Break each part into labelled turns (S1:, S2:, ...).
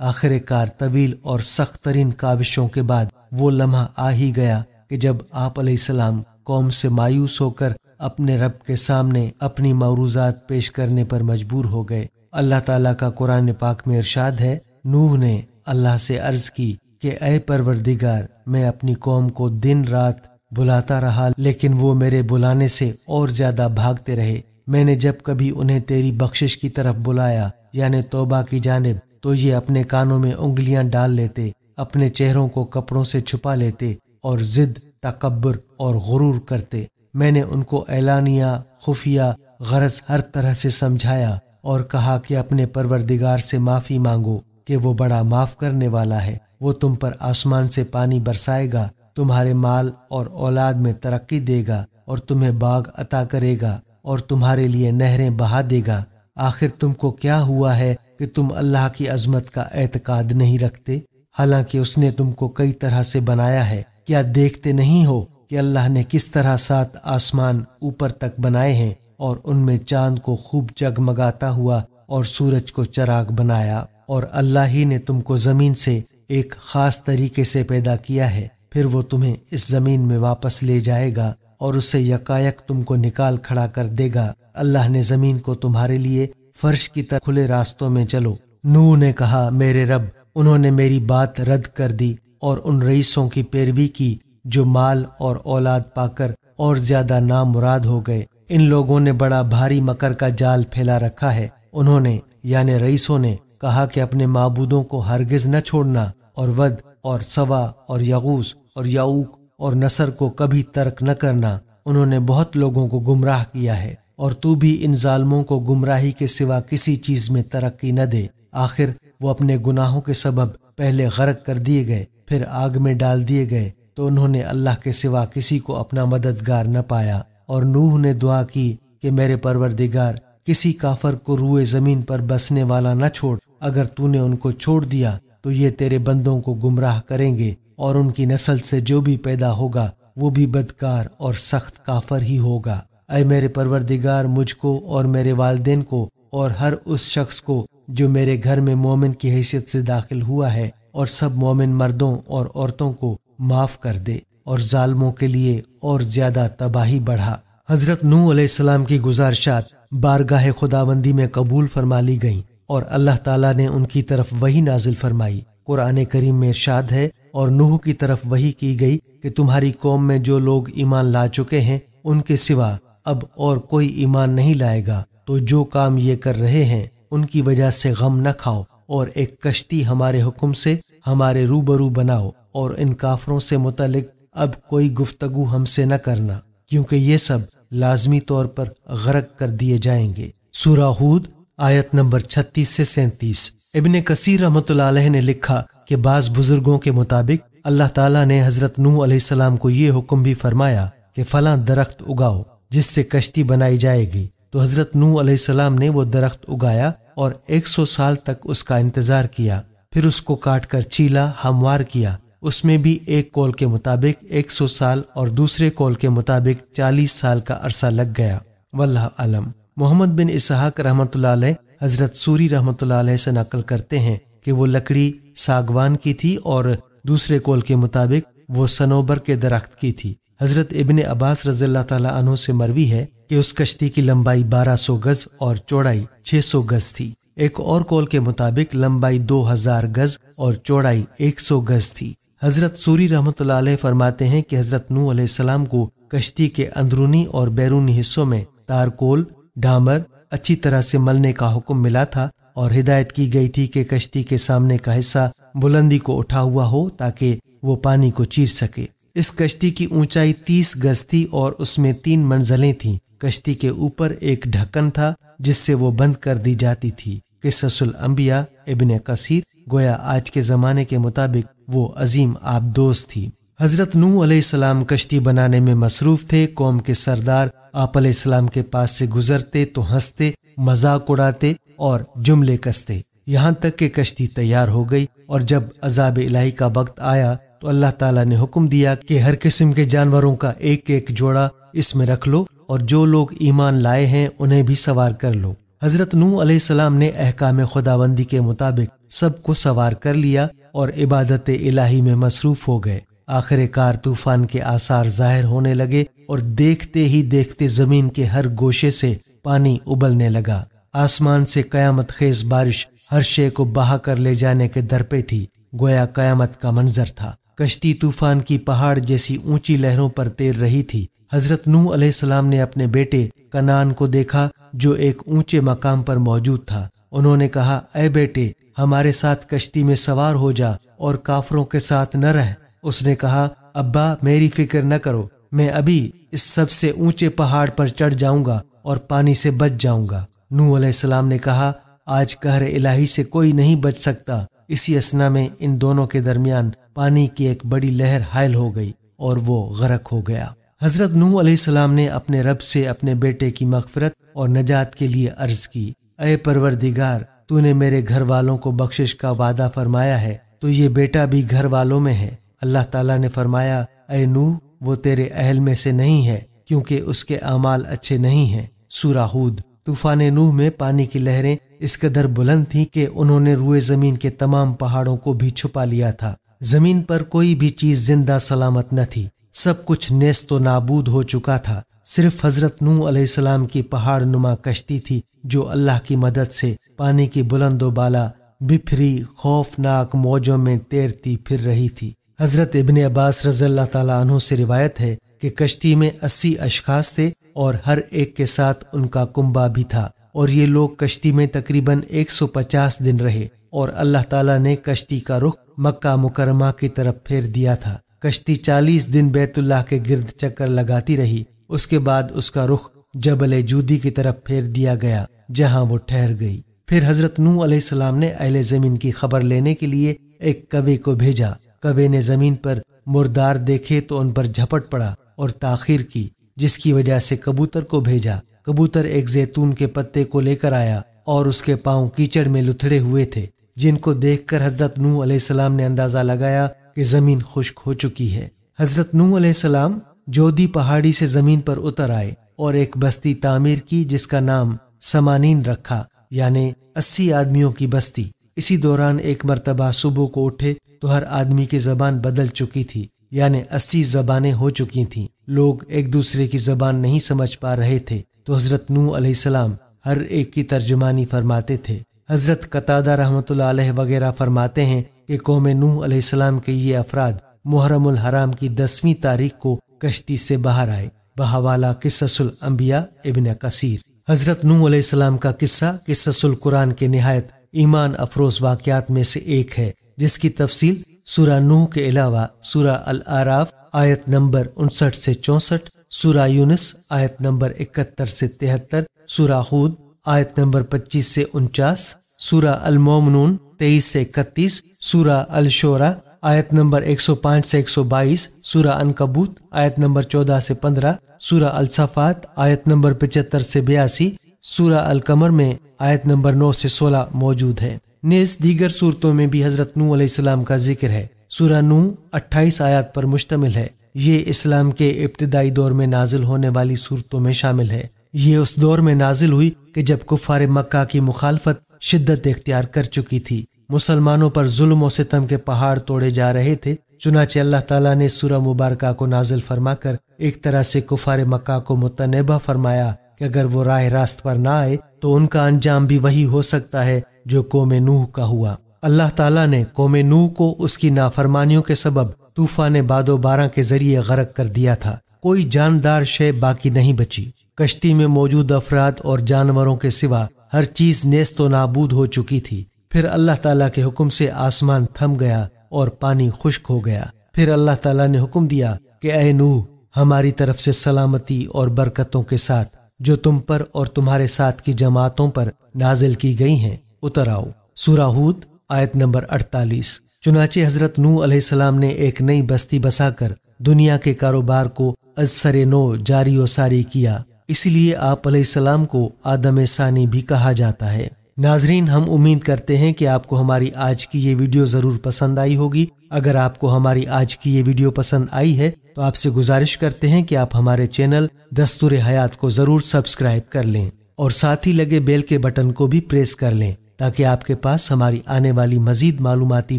S1: آخر کار طویل اور سخت ترین کاوشوں کے بعد وہ لمحہ آ ہی گیا کہ جب آپ علیہ السلام قوم سے مایوس ہو کر اپنے رب کے سامنے اپنی معروضات پیش کرنے پر مجبور ہو گئے۔ اللہ تعالیٰ کا قرآن پاک میں ارشاد ہے، نوح نے اللہ سے عرض کی کہ اے پروردگار، میں اپنی قوم کو دن رات بلاتا رہا لیکن وہ میرے بلانے سے اور زیادہ بھاگتے رہے۔ میں نے جب کبھی انہیں تیری بخشش کی طرف بلایا یعنی توبہ کی جانب، تو یہ اپنے کانوں میں انگلیاں ڈال لیتے، اپنے چہروں کو کپڑوں سے چھپا لیتے اور ضد، تکبر اور غرور کرتے۔ میں نے ان کو اعلانیہ، خفیہ، غرض ہر طرح سے سمجھایا اور کہا کہ اپنے پروردگار سے معافی مانگو کہ وہ بڑا معاف کرنے والا ہے، وہ تم پر آسمان سے پانی برسائے گا، تمہارے مال اور اولاد میں ترقی دے گا اور تمہیں باغ عطا کرے گا اور تمہارے لیے نہریں بہا دے گا۔ آخر تم کو کیا ہوا ہے کہ تم اللہ کی عظمت کا اعتقاد نہیں رکھتے، حالانکہ اس نے تم کو کئی طرح سے بنایا ہے؟ کیا دیکھتے نہیں ہو کہ اللہ نے کس طرح 7 آسمان اوپر تک بنائے ہیں اور ان میں چاند کو خوب جگمگاتا ہوا اور سورج کو چراغ بنایا، اور اللہ ہی نے تم کو زمین سے ایک خاص طریقے سے پیدا کیا ہے، پھر وہ تمہیں اس زمین میں واپس لے جائے گا اور اس سے یکایک تم کو نکال کھڑا کر دے گا۔ اللہ نے زمین کو تمہارے لیے فرش کی طرح کھلے راستوں میں چلو۔ نوح نے کہا، میرے رب، انہوں نے میری بات رد کر دی اور ان رئیسوں کی پیروی کی جو مال اور اولاد پا کر اور زیادہ نامراد ہو گئے۔ ان لوگوں نے بڑا بھاری مکر کا جال پھیلا رکھا ہے۔ انہوں نے یعنی رئیسوں نے کہا کہ اپنے معبودوں کو ہرگز نہ چھوڑنا، اور ود اور سوا اور یغوث اور یعوق اور نصر کو کبھی ترک نہ کرنا۔ انہوں نے بہت لوگوں کو گمراہ کیا ہے، اور تو بھی ان ظالموں کو گمراہی کے سوا کسی چیز میں ترقی نہ دے۔ آخر وہ اپنے گناہوں کے سبب پہلے غرق کر دیے گئے، پھر آگ میں ڈال دیے گئے، تو انہوں نے اللہ کے سوا کسی کو اپنا مددگار نہ پایا۔ اور نوح نے دعا کی کہ میرے پروردگار، کسی کافر کو روئے زمین پر بسنے والا نہ چھوڑ، اگر تو نے ان کو چھوڑ دیا تو یہ تیرے بندوں کو گمراہ کریں گے، اور ان کی نسل سے جو بھی پیدا ہوگا وہ بھی بدکار اور سخت کافر ہی ہوگا۔ اے میرے پروردگار، مجھ کو اور میرے والدین کو اور ہر اس شخص کو جو میرے گھر میں مومن کی حیثیت سے داخل ہوا ہے، اور سب مومن مردوں اور عورتوں کو معاف کر دے، اور ظالموں کے لیے اور زیادہ تباہی بڑھا۔ حضرت نوح علیہ السلام کی گزارشات بارگاہ خداوندی میں قبول فرما لی گئیں، اور اللہ تعالیٰ نے ان کی طرف وحی نازل فرمائی۔ قرآن کریم میں ارشاد ہے، اور نوح کی طرف وحی کی گئی کہ تمہاری قوم میں جو لوگ ایمان لا چکے ہیں ان کے سوا اب اور کوئی ایمان نہیں لائے گا، تو جو کام یہ کر رہے ہیں ان کی وجہ سے غم نہ کھاؤ، اور ایک کشتی ہمارے حکم سے ہمارے روبرو بناؤ، اور ان کافروں سے متعلق اب کوئی گفتگو ہم سے نہ کرنا، کیونکہ یہ سب لازمی طور پر غرق کر دیے جائیں گے۔ سورہ ہود آیت نمبر 36 سے 37۔ ابن کثیر رحمۃ اللہ علیہ نے لکھا کہ بعض بزرگوں کے مطابق اللہ تعالیٰ نے حضرت نوح علیہ السلام کو یہ حکم بھی فرمایا کہ فلاں درخت اگاؤ جس سے کشتی بنائی جائے گی، تو حضرت نوح علیہ السلام نے وہ درخت اگایا اور 100 سال تک اس کا انتظار کیا، پھر اس کو کاٹ کر چیلا ہموار کیا۔ اس میں بھی ایک قول کے مطابق 100 سال اور دوسرے قول کے مطابق 40 سال کا عرصہ لگ گیا، واللہ علم۔ محمد بن اسحاق رحمۃ اللہ علیہ حضرت سوری رحمۃ اللہ علیہ سے نقل کرتے ہیں کہ وہ لکڑی ساگوان کی تھی، اور دوسرے قول کے مطابق وہ صنوبر کے درخت کی تھی۔ حضرت ابن عباس رضی اللہ تعالیٰ عنہ سے مروی ہے کہ اس کشتی کی لمبائی 1200 گز اور چوڑائی 600 گز تھی۔ ایک اور قول کے مطابق لمبائی 2000 گز اور چوڑائی 100 گز تھی۔ حضرت سوری رحمۃ اللہ علیہ فرماتے ہیں کہ حضرت نوح علیہ السلام کو کشتی کے اندرونی اور بیرونی حصوں میں تارکول، ڈامر اچھی طرح سے ملنے کا حکم ملا تھا، اور ہدایت کی گئی تھی کہ کشتی کے سامنے کا حصہ بلندی کو اٹھا ہوا ہو تاکہ وہ پانی کو چیر سکے۔ اس کشتی کی اونچائی 30 گز تھی اور اس میں 3 منزلیں تھیں۔ کشتی کے اوپر ایک ڈھکن تھا جس سے وہ بند کر دی جاتی تھی۔ قصص الانبیاء ابن کثیر، گویا آج کے زمانے کے مطابق وہ عظیم آبدوز تھی۔ حضرت نوح علیہ السلام کشتی بنانے میں مصروف تھے۔ قوم کے سردار آپ علیہ السلام کے پاس سے گزرتے تو ہنستے، مذاق اڑاتے اور جملے کستے، یہاں تک کہ کشتی تیار ہو گئی، اور جب عذاب الہی کا وقت آیا تو اللہ تعالیٰ نے حکم دیا کہ ہر قسم کے جانوروں کا ایک ایک جوڑا اس میں رکھ لو، اور جو لوگ ایمان لائے ہیں انہیں بھی سوار کر لو۔ حضرت نوح علیہ السلام نے احکام خداوندی کے مطابق سب کو سوار کر لیا اور عبادت الہی میں مصروف ہو گئے۔ آخر کار طوفان کے آثار ظاہر ہونے لگے اور دیکھتے ہی دیکھتے زمین کے ہر گوشے سے پانی ابلنے لگا۔ آسمان سے قیامت خیز بارش ہر شے کو بہا کر لے جانے کے در پہ تھی، گویا قیامت کا منظر تھا۔ کشتی طوفان کی پہاڑ جیسی اونچی لہروں پر تیر رہی تھی۔ حضرت نوح علیہ السلام نے اپنے بیٹے کنعان کو دیکھا جو ایک اونچے مقام پر موجود تھا۔ انہوں نے کہا، اے بیٹے، ہمارے ساتھ کشتی میں سوار ہو جا اور کافروں کے ساتھ نہ رہ۔ اس نے کہا، ابا میری فکر نہ کرو، میں ابھی اس سب سے اونچے پہاڑ پر چڑھ جاؤں گا اور پانی سے بچ جاؤں گا۔ نوح علیہ السلام نے کہا، آج قہر الہی سے کوئی نہیں بچ سکتا۔ اسی اثنا میں ان دونوں کے درمیان پانی کی ایک بڑی لہر حائل ہو گئی اور وہ غرق ہو گیا۔ حضرت نوح علیہ السلام نے اپنے رب سے اپنے بیٹے کی مغفرت اور نجات کے لیے عرض کی، اے پروردگار، تو نے میرے گھر والوں کو بخشش کا وعدہ فرمایا ہے، تو یہ بیٹا بھی گھر والوں میں ہے۔ اللہ تعالیٰ نے فرمایا، اے نوح، وہ تیرے اہل میں سے نہیں ہے کیونکہ اس کے اعمال اچھے نہیں ہیں۔ سورہ ہود۔ طوفان نوح میں پانی کی لہریں اس قدر بلند تھیں کہ انہوں نے روئے زمین کے تمام پہاڑوں کو بھی چھپا لیا تھا۔ زمین پر کوئی بھی چیز زندہ سلامت نہ تھی، سب کچھ نیست و نابود ہو چکا تھا۔ صرف حضرت نوح علیہ السلام کی پہاڑ نما کشتی تھی جو اللہ کی مدد سے پانی کی بلند و بالا بپھری خوفناک موجوں میں تیرتی پھر رہی تھی۔ حضرت ابن عباس رضی اللہ تعالیٰ عنہ سے روایت ہے کہ کشتی میں 80 اشخاص تھے اور ہر ایک کے ساتھ ان کا کنبہ بھی تھا، اور یہ لوگ کشتی میں تقریباً 150 دن رہے، اور اللہ تعالیٰ نے کشتی کا رخ مکہ مکرمہ کی طرف پھیر دیا تھا۔ کشتی 40 دن بیت اللہ کے گرد چکر لگاتی رہی، اس کے بعد اس کا رخ جبل جودی کی طرف پھیر دیا گیا جہاں وہ ٹھہر گئی۔ پھر حضرت نوح علیہ السلام نے اہل زمین کی خبر لینے کے لیے ایک کوے کو بھیجا۔ کوے نے زمین پر مردار دیکھے تو ان پر جھپٹ پڑا اور تاخیر کی، جس کی وجہ سے کبوتر کو بھیجا۔ کبوتر ایک زیتون کے پتے کو لے کر آیا اور اس کے پاؤں کیچڑ میں لتھڑے ہوئے تھے، جن کو دیکھ کر حضرت نوح علیہ السلام نے اندازہ لگایا کہ زمین خشک ہو چکی ہے۔ حضرت نوح علیہ السلام جودی پہاڑی سے زمین پر اتر آئے اور ایک بستی تعمیر کی جس کا نام سمانین رکھا، یعنی 80 آدمیوں کی بستی۔ اسی دوران ایک مرتبہ صبح کو اٹھے تو ہر آدمی کی زبان بدل چکی تھی، یعنی 80 زبانیں ہو چکی تھیں۔ لوگ ایک دوسرے کی زبان نہیں سمجھ پا رہے تھے تو حضرت نوح علیہ السلام ہر ایک کی ترجمانی فرماتے تھے۔ حضرت قتادہ رحمۃ اللہ علیہ وغیرہ فرماتے ہیں کہ قوم نوح علیہ السلام کے یہ افراد محرم الحرام کی 10ویں تاریخ کو کشتی سے باہر آئے۔ بحوالہ قصص الانبیاء ابن کثیر۔ حضرت نوح علیہ السلام کا قصہ قصص القرآن کے نہایت ایمان افروز واقعات میں سے ایک ہے، جس کی تفصیل سورہ نوح کے علاوہ سورہ الاعراف آیت نمبر 59 سے 64، سورہ یونس آیت نمبر 71 سے 73، سورہ ہود آیت نمبر 25 سے 49، سورہ المومنون 23 سے 31، سورہ الشورى آیت نمبر 105 سے 122، سورہ عنکبوت آیت نمبر 14 سے 15، سورہ الصافات آیت نمبر 75 سے 82، سورہ القمر میں آیت نمبر 9 سے 16 موجود ہے۔ نیز دیگر صورتوں میں بھی حضرت نوح علیہ السلام کا ذکر ہے۔ سورہ نوح 28 آیات پر مشتمل ہے۔ یہ اسلام کے ابتدائی دور میں نازل ہونے والی صورتوں میں شامل ہے۔ یہ اس دور میں نازل ہوئی کہ جب کفار مکہ کی مخالفت شدت اختیار کر چکی تھی، مسلمانوں پر ظلم و ستم کے پہاڑ توڑے جا رہے تھے۔ چنانچہ اللہ تعالیٰ نے سورہ مبارکہ کو نازل فرما کر ایک طرح سے کفار مکہ کو متنبہ فرمایا کہ اگر وہ راہ راست پر نہ آئے تو ان کا انجام بھی وہی ہو سکتا ہے جو قوم نوح کا ہوا۔ اللہ تعالیٰ نے قوم نوح کو اس کی نافرمانیوں کے سبب طوفان باد و باران کے ذریعے غرق کر دیا تھا۔ کوئی جاندار شے باقی نہیں بچی۔ کشتی میں موجود افراد اور جانوروں کے سوا ہر چیز نیست و نابود ہو چکی تھی۔ پھر اللہ تعالیٰ کے حکم سے آسمان تھم گیا اور پانی خشک ہو گیا۔ پھر اللہ تعالیٰ نے حکم دیا کہ اے نوح، ہماری طرف سے سلامتی اور برکتوں کے ساتھ جو تم پر اور تمہارے ساتھ کی جماعتوں پر نازل کی گئی ہیں اتر آؤ۔ سورہ ہود آیت نمبر 48۔ چنانچہ حضرت نوح علیہ السلام نے ایک نئی بستی بسا کر دنیا کے کاروبار کو از سر نو جاری و ساری کیا، اس لیے آپ علیہ السلام کو آدم ثانی بھی کہا جاتا ہے۔ ناظرین، ہم امید کرتے ہیں کہ آپ کو ہماری آج کی یہ ویڈیو ضرور پسند آئی ہوگی۔ اگر آپ کو ہماری آج کی یہ ویڈیو پسند آئی ہے تو آپ سے گزارش کرتے ہیں کہ آپ ہمارے چینل دستور حیات کو ضرور سبسکرائب کر لیں۔ اور ساتھ ہی لگے بیل کے بٹن کو بھی پریس کر لیں تاکہ آپ کے پاس ہماری آنے والی مزید معلوماتی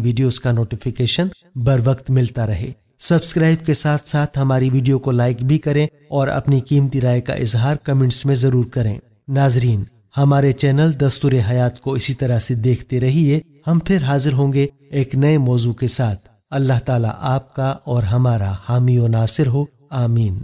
S1: ویڈیوز کا نوٹیفیکیشن بر وقت ملتا رہے۔ سبسکرائب کے ساتھ ساتھ ہماری ویڈیو کو لائک بھی کریں اور اپنی قیمتی رائے کا اظہار کمنٹس میں ضرور کریں۔ ناظرین، ہمارے چینل دستور حیات کو اسی طرح سے دیکھتے رہیے۔ ہم پھر حاضر ہوں گے ایک نئے موضوع کے ساتھ۔ اللہ تعالیٰ آپ کا اور ہمارا حامی و ناصر ہو، آمین۔